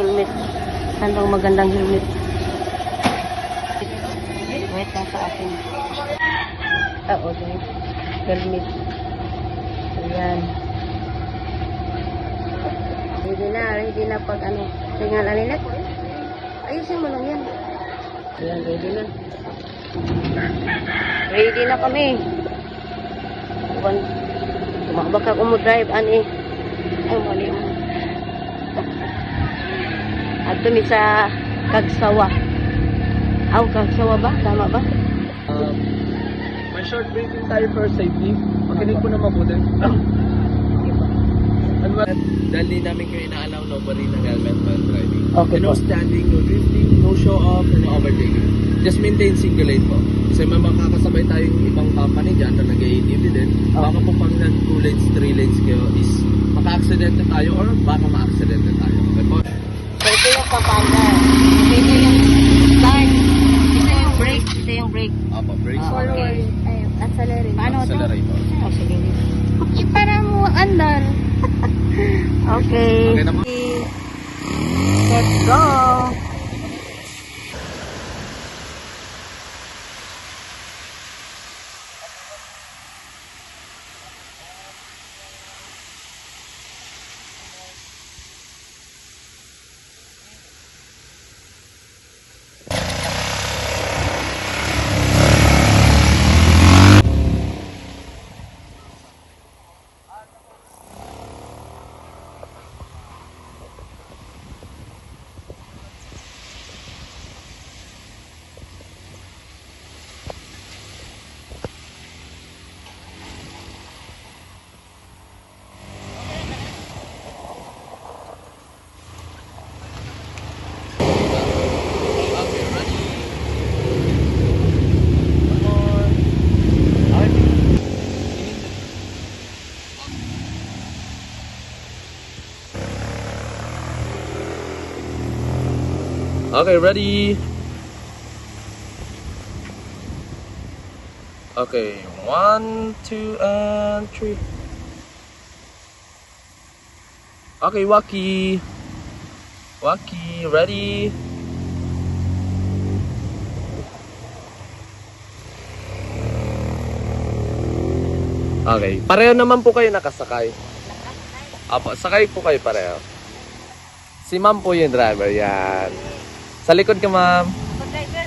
helmet. Saan bang magandang helmet? Wait lang sa akin. Okay. Helmet. Ayan. Ready na pag ano. Tingnan alinet. Ayusin mo lang yan. Ayan, ready na. Ready na kami. Baka drive ani. Ay, mali mo. At dumi sa Kagsawa. Aw, Kagsawa ba? Tama ba? May short braking tayo for safety. Makinig po na mabuti. Dahil namin kayo inaalaw no bari ng helmet while driving. Okay No po. standing, no drifting, no show off, no overtaking. Just maintain single lane po. Kasi may makakasabay tayong ibang company dyan na nag-ATV din. Baka po pag nag 2 lanes, 3 lanes kayo is maka-accidente tayo or baka ma-accidente tayo. Okay po? So, ito yung kapanda. Ito yung start. Ito yung brake. Ito yung brake. Opo, brakes. Okay. Accelerate. Paano ito? Accelerate po. Accelerate. Para mo andar. Okay. Okay na po. Let's go. Okay, ready? Okay, 1, 2, and 3. Okay, Waki. Waki, ready? Okay, pareho naman po kayo nakasakay. Apo, sakay po kayo pareho. Si ma'am po yung driver, yan. Sa likod ka, ma'am. Driver.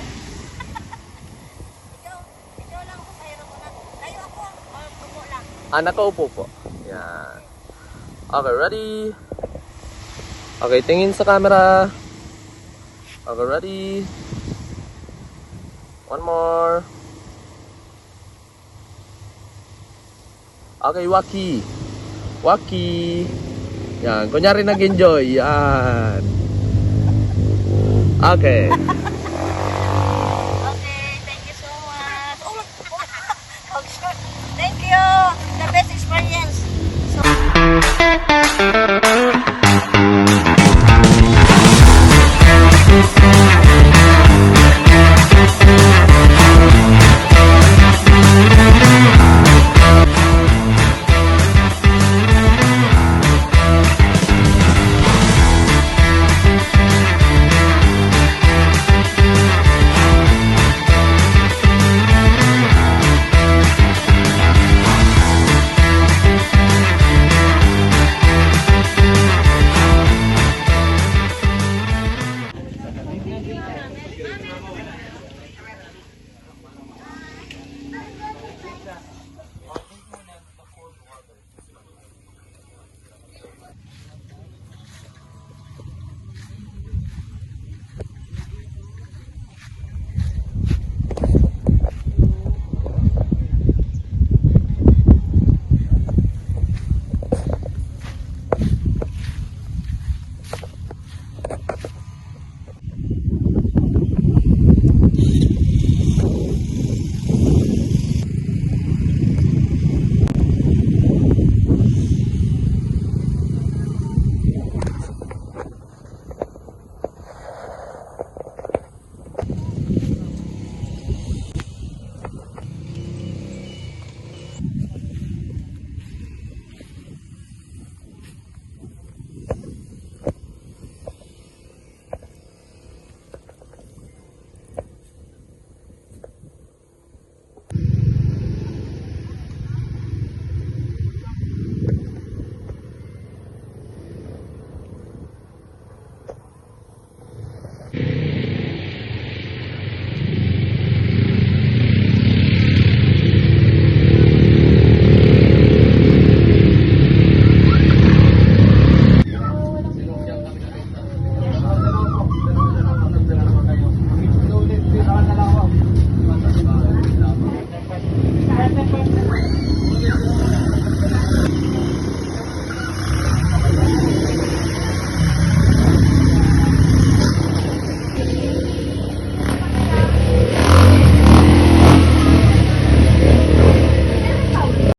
Ikaw lang ako sa hirap ko na. Tayo ako. Pupo lang. Nakaupo po. Yan. Okay, ready? Okay, tingin sa camera. Okay, ready? One more. Okay, Waki. Waki. Yan, kunyari nag-enjoy. Yan. Okay.